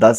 10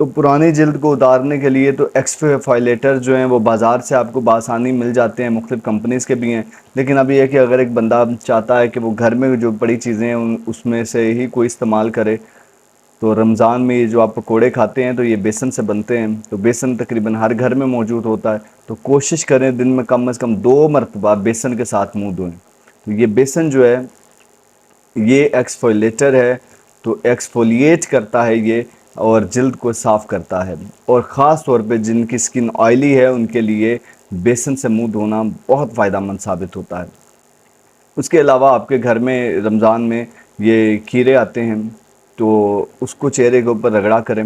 تو پرانی جلد کو اتارنے کے لیے تو ایکسفولیٹر جو ہیں وہ بازار سے آپ کو بآسانی مل جاتے ہیں، مختلف کمپنیز کے بھی ہیں، لیکن اب یہ ہے کہ اگر ایک بندہ چاہتا ہے کہ وہ گھر میں جو بڑی چیزیں ہیں اس میں سے ہی کوئی استعمال کرے، تو رمضان میں یہ جو آپ پکوڑے کھاتے ہیں تو یہ بیسن سے بنتے ہیں، تو بیسن تقریباً ہر گھر میں موجود ہوتا ہے، تو کوشش کریں دن میں کم از کم 2 مرتبہ بیسن کے ساتھ منہ دھوئیں۔ تو یہ بیسن جو ہے یہ ایکسفولیٹر ہے، تو ایکسفولیٹ کرتا ہے یہ اور جلد کو صاف کرتا ہے، اور خاص طور پہ جن کی سکن آئلی ہے ان کے لیے بیسن سے منہ دھونا بہت فائدہ مند ثابت ہوتا ہے۔ اس کے علاوہ آپ کے گھر میں رمضان میں یہ کھیرے آتے ہیں، تو اس کو چہرے کے اوپر رگڑا کریں،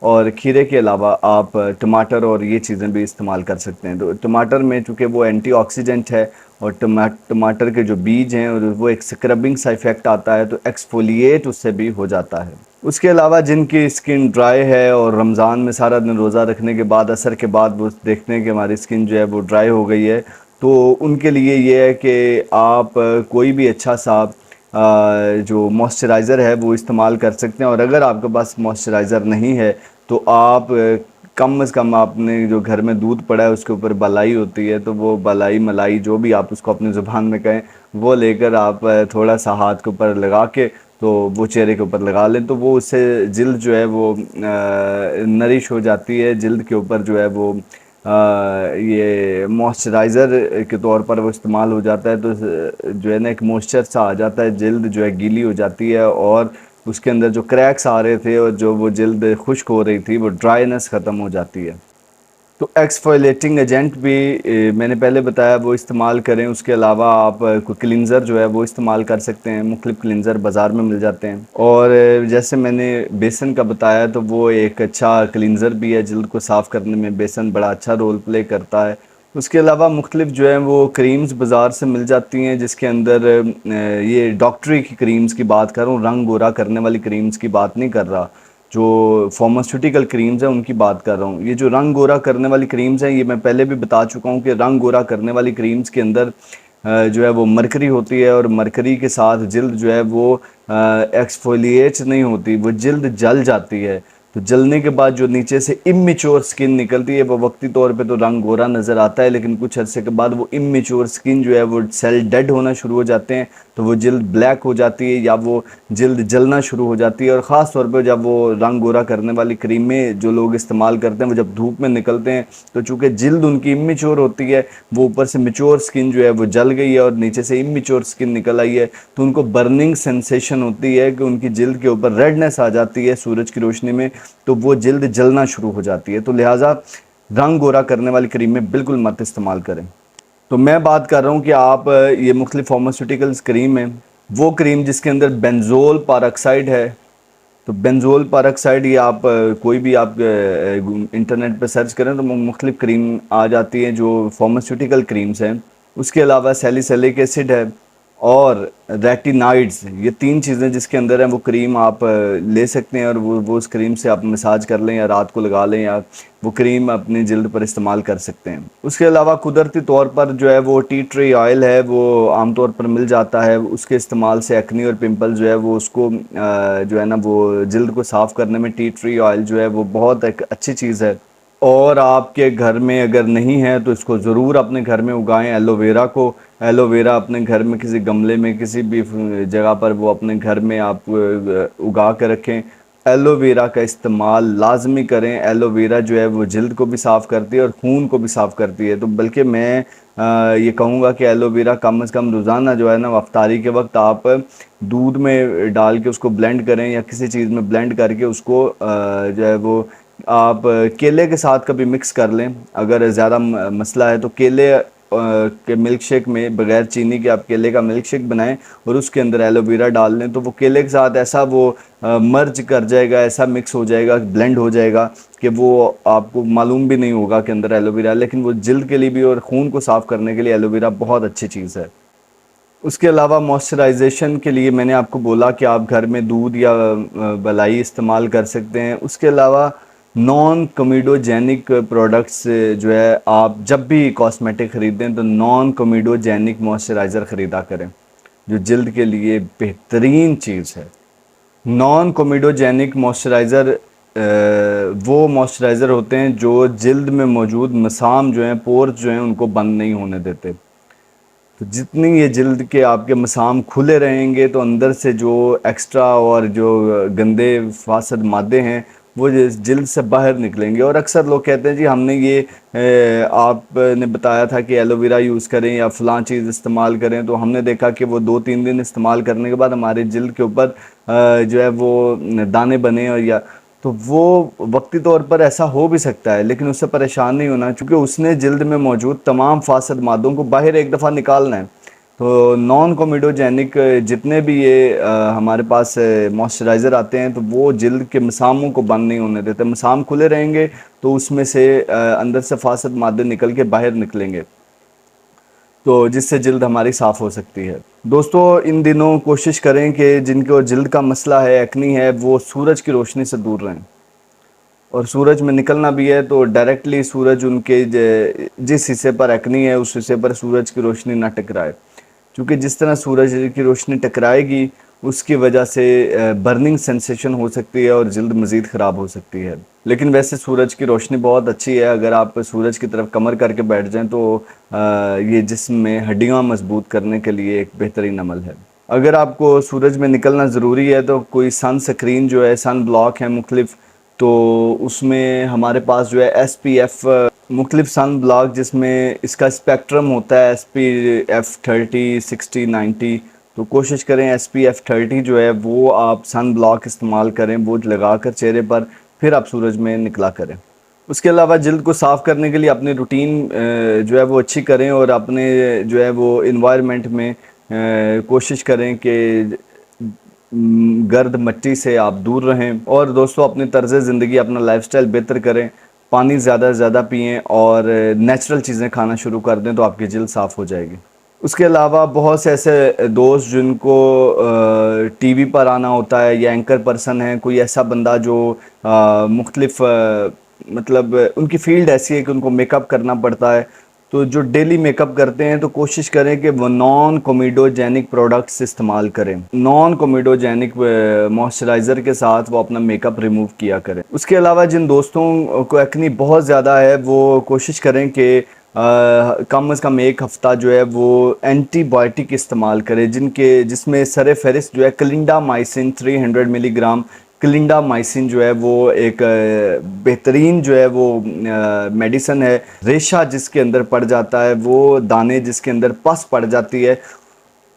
اور کھیرے کے علاوہ آپ ٹماٹر اور یہ چیزیں بھی استعمال کر سکتے ہیں۔ تو ٹماٹر میں چونکہ وہ اینٹی آکسیڈنٹ ہے، اور ٹماٹر کے جو بیج ہیں اور وہ ایک سکربنگ سا ایفیکٹ آتا ہے، تو ایکسفولیٹ اس سے بھی ہو جاتا ہے۔ اس کے علاوہ جن کی سکن ڈرائی ہے اور رمضان میں سارا دن روزہ رکھنے کے بعد عصر کے بعد وہ دیکھتے ہیں کہ ہماری سکن جو ہے وہ ڈرائی ہو گئی ہے، تو ان کے لیے یہ ہے کہ آپ کوئی بھی اچھا سا جو موئسچرائزر ہے وہ استعمال کر سکتے ہیں، اور اگر آپ کے پاس موئسچرائزر نہیں ہے تو آپ کم از کم آپ نے جو گھر میں دودھ پڑا ہے اس کے اوپر بالائی ہوتی ہے، تو وہ بالائی ملائی جو بھی آپ اس کو اپنی زبان میں کہیں وہ لے کر آپ تھوڑا سا ہاتھ کے اوپر لگا کے تو وہ چہرے کے اوپر لگا لیں، تو وہ اس سے جلد جو ہے وہ نرش ہو جاتی ہے، جلد کے اوپر جو ہے وہ یہ موئسچرائزر کے طور پر وہ استعمال ہو جاتا ہے، تو جو ہے نا ایک موئسچر سا آ جاتا ہے، جلد جو ہے گیلی ہو جاتی ہے، اور اس کے اندر جو کریکس آ رہے تھے اور جو وہ جلد خشک ہو رہی تھی وہ ڈرائینس ختم ہو جاتی ہے۔ تو ایکسفولیٹنگ ایجنٹ بھی میں نے پہلے بتایا وہ استعمال کریں، اس کے علاوہ آپ کوئی کلینزر جو ہے وہ استعمال کر سکتے ہیں، مختلف کلینزر بازار میں مل جاتے ہیں، اور جیسے میں نے بیسن کا بتایا تو وہ ایک اچھا کلینزر بھی ہے، جلد کو صاف کرنے میں بیسن بڑا اچھا رول پلے کرتا ہے۔ اس کے علاوہ مختلف جو ہیں وہ کریمز بازار سے مل جاتی ہیں، جس کے اندر یہ ڈاکٹری کی کریمز کی بات کر رہا ہوں، رنگ گورا کرنے والی کریمز کی بات نہیں کر رہا، جو فارماسیوٹیکل کریمز ہیں ان کی بات کر رہا ہوں۔ یہ جو رنگ گورا کرنے والی کریمز ہیں یہ میں پہلے بھی بتا چکا ہوں کہ رنگ گورا کرنے والی کریمز کے اندر جو ہے وہ مرکری ہوتی ہے، اور مرکری کے ساتھ جلد جو ہے وہ ایکسفولیٹ نہیں ہوتی، وہ جلد جل جاتی ہے، تو جلنے کے بعد جو نیچے سے امیچور سکن نکلتی ہے وہ وقتی طور پہ تو رنگ گورا نظر آتا ہے، لیکن کچھ عرصے کے بعد وہ امیچور سکن جو ہے وہ سیل ڈیڈ ہونا شروع ہو جاتے ہیں، تو وہ جلد بلیک ہو جاتی ہے یا وہ جلد جلنا شروع ہو جاتی ہے، اور خاص طور پہ جب وہ رنگ گورا کرنے والی کریمیں جو لوگ استعمال کرتے ہیں وہ جب دھوپ میں نکلتے ہیں تو چونکہ جلد ان کی امیچور ہوتی ہے، وہ اوپر سے میچور سکن جو ہے وہ جل گئی ہے اور نیچے سے امیچور سکن نکل آئی ہے، تو ان کو برننگ سینسیشن ہوتی ہے کہ ان کی جلد کے اوپر ریڈنس آ جاتی ہے سورج کی روشنی میں، تو وہ جلد جلنا شروع ہو جاتی ہے، تو لہٰذا رنگ گورا کرنے والی کریمیں بالکل مت استعمال کریں۔ تو میں بات کر رہا ہوں کہ آپ یہ مختلف فارماسیوٹیکلز کریم ہیں، وہ کریم جس کے اندر بینزول پاراکسائڈ ہے، تو بینزول پاراکسائڈ یہ آپ کوئی بھی آپ انٹرنیٹ پہ سرچ کریں تو مختلف کریم آ جاتی ہیں جو فارماسیوٹیکل کریمز ہیں۔ اس کے علاوہ سیلیسیلک ایسڈ ہے اور ریٹینائڈز، یہ 3 چیزیں جس کے اندر ہیں وہ کریم آپ لے سکتے ہیں، اور وہ اس کریم سے آپ مساج کر لیں یا رات کو لگا لیں، یا وہ کریم اپنی جلد پر استعمال کر سکتے ہیں۔ اس کے علاوہ قدرتی طور پر جو ہے وہ ٹی ٹری آئل ہے، وہ عام طور پر مل جاتا ہے، اس کے استعمال سے ایکنی اور پمپل جو ہے وہ اس کو جو ہے نا وہ جلد کو صاف کرنے میں ٹی ٹری آئل جو ہے وہ بہت ایک اچھی چیز ہے، اور آپ کے گھر میں اگر نہیں ہے تو اس کو ضرور اپنے گھر میں اگائیں۔ ایلو ویرا کو، ایلو ویرا اپنے گھر میں کسی گملے میں کسی بھی جگہ پر وہ اپنے گھر میں آپ اگا کے رکھیں، ایلو ویرا کا استعمال لازمی کریں۔ ایلو ویرا جو ہے وہ جلد کو بھی صاف کرتی ہے اور خون کو بھی صاف کرتی ہے، تو بلکہ میں یہ کہوں گا کہ ایلو ویرا کم از کم روزانہ جو ہے نا افطاری کے وقت آپ دودھ میں ڈال کے اس کو بلینڈ کریں، یا کسی چیز میں بلینڈ کر کے اس کو جو ہے وہ آپ کیلے کے ساتھ کبھی مکس کر لیں، اگر زیادہ مسئلہ ہے تو کیلے کے ملک شیک میں بغیر چینی کے آپ کیلے کا ملک شیک بنائیں اور اس کے اندر ایلو ویرا ڈال لیں، تو وہ کیلے کے ساتھ ایسا وہ مرج کر جائے گا، ایسا مکس ہو جائے گا، بلینڈ ہو جائے گا کہ وہ آپ کو معلوم بھی نہیں ہوگا کہ اندر ایلو ویرا ہے، لیکن وہ جلد کے لیے بھی اور خون کو صاف کرنے کے لیے ایلو ویرا بہت اچھی چیز ہے۔ اس کے علاوہ موئسچرائزیشن کے لیے میں نے آپ کو بولا کہ آپ گھر میں دودھ یا بلائی استعمال کر سکتے ہیں۔ اس کے علاوہ نان کومیڈوجینک پروڈکٹس جو ہے آپ جب بھی کاسمیٹک خریدیں تو نان کومیڈوجینک موئسچرائزر خریدا کریں، جو جلد کے لیے بہترین چیز ہے۔ نان کومیڈوجینک موئسچرائزر وہ موئسچرائزر ہوتے ہیں جو جلد میں موجود مسام جو ہیں، پورز جو ہیں، ان کو بند نہیں ہونے دیتے۔ تو جتنی یہ جلد کے آپ کے مسام کھلے رہیں گے تو اندر سے جو ایکسٹرا اور جو گندے فاسد مادے ہیں وہ جلد سے باہر نکلیں گے۔ اور اکثر لوگ کہتے ہیں جی ہم نے یہ آپ نے بتایا تھا کہ ایلو ویرا یوز کریں یا فلاں چیز استعمال کریں، تو ہم نے دیکھا کہ وہ 2-3 دن استعمال کرنے کے بعد ہمارے جلد کے اوپر جو ہے وہ دانے بنے، اور یا تو وہ وقتی طور پر ایسا ہو بھی سکتا ہے، لیکن اس سے پریشان نہیں ہونا، چونکہ اس نے جلد میں موجود تمام فاسد مادوں کو باہر ایک دفعہ نکالنا ہے۔ تو نان کومیڈوجینک جتنے بھی یہ ہمارے پاس موئسچرائزر آتے ہیں تو وہ جلد کے مساموں کو بند نہیں ہونے دیتے۔ مسام کھلے رہیں گے تو اس میں سے اندر سے فاسد مادے نکل کے باہر نکلیں گے، تو جس سے جلد ہماری صاف ہو سکتی ہے۔ دوستو ان دنوں کوشش کریں کہ جن کو جلد کا مسئلہ ہے، ایکنی ہے، وہ سورج کی روشنی سے دور رہیں، اور سورج میں نکلنا بھی ہے تو ڈائریکٹلی سورج ان کے جس حصے پر ایکنی ہے اس حصے پر سورج کی روشنی نہ ٹکرائے، کیونکہ جس طرح سورج کی روشنی ٹکرائے گی اس کی وجہ سے برننگ سینسیشن ہو سکتی ہے اور جلد مزید خراب ہو سکتی ہے۔ لیکن ویسے سورج کی روشنی بہت اچھی ہے، اگر آپ سورج کی طرف کمر کر کے بیٹھ جائیں تو یہ جسم میں ہڈیاں مضبوط کرنے کے لیے ایک بہترین عمل ہے۔ اگر آپ کو سورج میں نکلنا ضروری ہے تو کوئی سن سکرین جو ہے، سن بلاک ہے مختلف، تو اس میں ہمارے پاس جو ہے ایس پی ایف مختلف سن بلاک، جس میں اس کا اسپیکٹرم ہوتا ہے ایس پی ایف 30 60 90، تو کوشش کریں ایس پی ایف 30 جو ہے وہ آپ سن بلاک استعمال کریں، وہ لگا کر چہرے پر، پھر آپ سورج میں نکلا کریں۔ اس کے علاوہ جلد کو صاف کرنے کے لیے اپنی روٹین جو ہے وہ اچھی کریں، اور اپنے جو ہے وہ انوائرمنٹ میں کوشش کریں کہ گرد مٹی سے آپ دور رہیں، اور دوستو اپنی طرز زندگی، اپنا لائف سٹائل بہتر کریں، پانی زیادہ سے زیادہ پئیں اور نیچرل چیزیں کھانا شروع کر دیں تو آپ کی جلد صاف ہو جائے گی۔ اس کے علاوہ بہت سے ایسے دوست جن کو ٹی وی پر آنا ہوتا ہے، یا اینکر پرسن ہیں، کوئی ایسا بندہ جو مختلف مطلب ان کی فیلڈ ایسی ہے کہ ان کو میک اپ کرنا پڑتا ہے، تو جو ڈیلی میک اپ کرتے ہیں تو کوشش کریں کہ وہ نان کومیڈوجینک پروڈکٹس استعمال کریں، نان کومیڈوجینک موئسچرائزر کے ساتھ وہ اپنا میک اپ ریموو کیا کریں۔ اس کے علاوہ جن دوستوں کو ایکنی بہت زیادہ ہے وہ کوشش کریں کہ کم از کم ایک ہفتہ جو ہے وہ اینٹی بائیوٹک استعمال کرے، جس میں سر فہرست جو ہے کلنڈا مائسن 300 ملی گرام۔ کلنڈا مائسن جو ہے وہ ایک بہترین جو ہے وہ میڈیسن ہے۔ ریشہ جس کے اندر پڑ جاتا ہے، وہ دانے جس کے اندر پس پڑ جاتی ہے،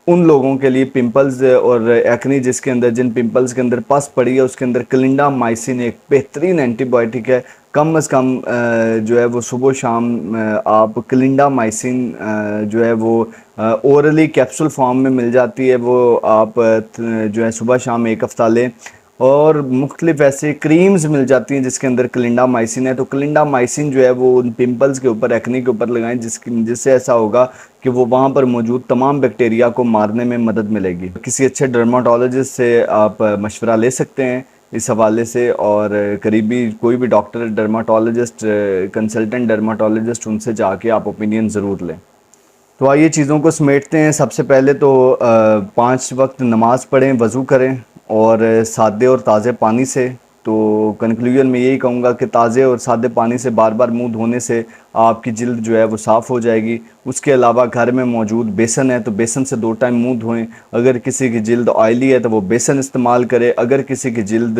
ان لوگوں کے لیے پمپلز اور ایکنی جس کے اندر، جن پمپلز کے اندر پس پڑی ہے، اس کے اندر کلنڈا مائسن ایک بہترین اینٹی بائیوٹک ہے۔ کم از کم جو ہے وہ صبح و شام آپ کلنڈا مائسن جو ہے وہ اورلی کیپسول فارم میں مل جاتی ہے، وہ آپ جو ہے صبح شام ایک ہفتہ لیں، اور مختلف ایسے کریمز مل جاتی ہیں جس کے اندر کلنڈا مائسن ہے، تو کلنڈا مائسن جو ہے وہ ان پمپلز کے اوپر، ایکنی کے اوپر لگائیں، جس سے ایسا ہوگا کہ وہ وہاں پر موجود تمام بیکٹیریا کو مارنے میں مدد ملے گی۔ کسی اچھے ڈرماٹولوجسٹ سے آپ مشورہ لے سکتے ہیں اس حوالے سے، اور قریبی کوئی بھی ڈاکٹر، ڈرماٹولوجسٹ، کنسلٹنٹ ڈرماٹولوجسٹ، ان سے جا کے آپ اوپینین ضرور لیں۔ تو آئیے چیزوں کو سمیٹتے ہیں۔ سب سے پہلے تو 5 وقت نماز پڑھیں، وضو کریں، اور سادے اور تازے پانی سے۔ تو کنکلوژن میں یہی کہوں گا کہ تازے اور سادے پانی سے بار بار منہ دھونے سے آپ کی جلد جو ہے وہ صاف ہو جائے گی۔ اس کے علاوہ گھر میں موجود بیسن ہے تو بیسن سے 2 ٹائم منہ دھوئیں۔ اگر کسی کی جلد آئلی ہے تو وہ بیسن استعمال کرے، اگر کسی کی جلد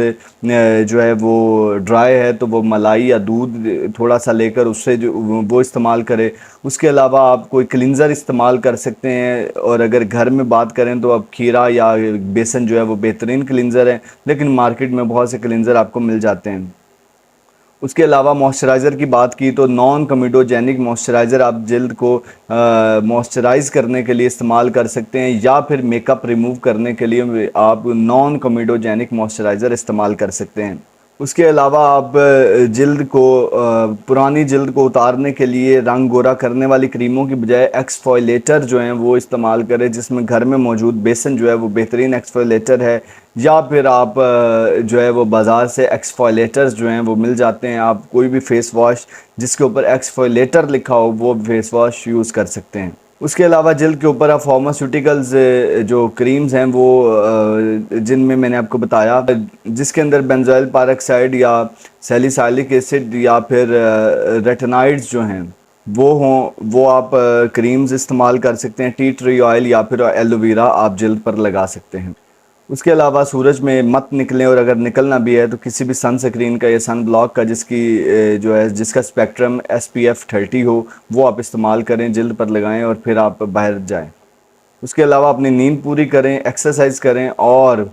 جو ہے وہ ڈرائی ہے تو وہ ملائی یا دودھ تھوڑا سا لے کر اس سے وہ استعمال کرے۔ اس کے علاوہ آپ کوئی کلینزر استعمال کر سکتے ہیں، اور اگر گھر میں بات کریں تو اب کھیرا یا بیسن جو ہے وہ بہترین کلینزر ہے، لیکن مارکیٹ میں بہت سے کلینزر آپ کو مل جاتے ہیں۔ اس کے علاوہ موئسچرائزر کی بات کی تو نان کومیڈوجینک موئسچرائزر آپ جلد کو موئسچرائز کرنے کے لیے استعمال کر سکتے ہیں، یا پھر میک اپ ریموو کرنے کے لیے آپ نان کومیڈوجینک موئسچرائزر استعمال کر سکتے ہیں۔ اس کے علاوہ آپ جلد کو پرانی جلد کو اتارنے کے لیے رنگ گورا کرنے والی کریموں کی بجائے ایکسفولیٹر جو ہیں وہ استعمال کریں، جس میں گھر میں موجود بیسن جو ہے وہ بہترین ایکسفولیٹر ہے، یا پھر آپ جو ہے وہ بازار سے ایکسفولیٹرز جو ہیں وہ مل جاتے ہیں، آپ کوئی بھی فیس واش جس کے اوپر ایکسفولیٹر لکھا ہو وہ فیس واش یوز کر سکتے ہیں۔ اس کے علاوہ جلد کے اوپر آپ فارماسیوٹیکلز جو کریمز ہیں وہ جن میں نے آپ کو بتایا جس کے اندر بینزوئل پیروکسائڈ یا سیلیسائلک ایسڈ یا پھر ریٹنائڈز جو ہیں وہ ہوں، وہ آپ کریمز استعمال کر سکتے ہیں. ٹی ٹری آئل یا پھر ایلو ویرا آپ جلد پر لگا سکتے ہیں. اس کے علاوہ سورج میں مت نکلیں، اور اگر نکلنا بھی ہے تو کسی بھی سن سکرین کا یا سن بلاک کا جس کی جو ہے جس کا اسپیکٹرم SPF 30 ہو وہ آپ استعمال کریں، جلد پر لگائیں اور پھر آپ باہر جائیں. اس کے علاوہ اپنی نیند پوری کریں، ایکسرسائز کریں اور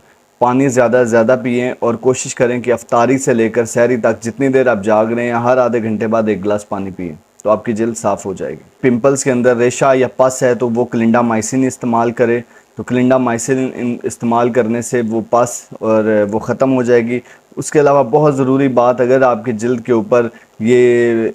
پانی زیادہ سے زیادہ پئیں، اور کوشش کریں کہ افطاری سے لے کر سحری تک جتنی دیر آپ جاگ رہے ہیں ہر آدھے گھنٹے بعد 1 گلاس پانی پئیں تو آپ کی جلد صاف ہو جائے گی. پمپلز کے اندر ریشہ یا پس ہے تو وہ کلنڈا مائسن استعمال کرے، تو کلنڈا مائسن استعمال کرنے سے وہ پس اور وہ ختم ہو جائے گی. اس کے علاوہ بہت ضروری بات، اگر آپ کی جلد کے اوپر یہ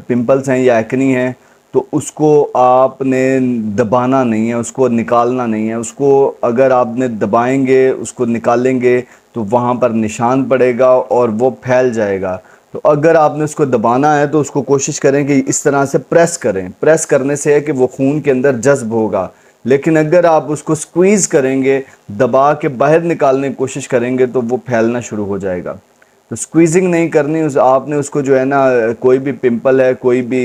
پمپلز ہیں یا ایکنی ہیں تو اس کو آپ نے دبانا نہیں ہے، اس کو نکالنا نہیں ہے. اس کو اگر آپ نے دبائیں گے، اس کو نکالیں گے تو وہاں پر نشان پڑے گا اور وہ پھیل جائے گا. تو اگر آپ نے اس کو دبانا ہے تو اس کو کوشش کریں کہ اس طرح سے پریس کریں. پریس کرنے سے ہے کہ وہ خون کے اندر جذب ہوگا، لیکن اگر آپ اس کو سکویز کریں گے، دبا کے باہر نکالنے کی کوشش کریں گے تو وہ پھیلنا شروع ہو جائے گا. تو سکویزنگ نہیں کرنی، آپ نے اس کو جو ہے نا کوئی بھی پمپل ہے، کوئی بھی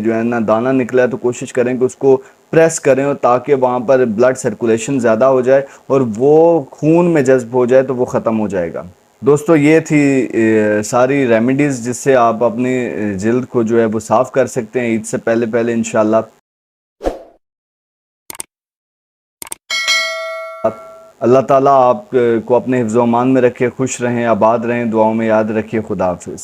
جو ہے نا دانہ نکلا ہے تو کوشش کریں کہ اس کو پریس کریں اور تاکہ وہاں پر بلڈ سرکولیشن زیادہ ہو جائے اور وہ خون میں جذب ہو جائے تو وہ ختم ہو جائے گا. دوستو یہ تھی ساری ریمیڈیز جس سے آپ اپنی جلد کو جو ہے وہ صاف کر سکتے ہیں عید سے پہلے پہلے انشاءاللہ. اللہ تعالیٰ آپ کو اپنے حفظ و امان میں رکھے، خوش رہیں، آباد رہیں، دعاؤں میں یاد رکھیے. خدا حافظ.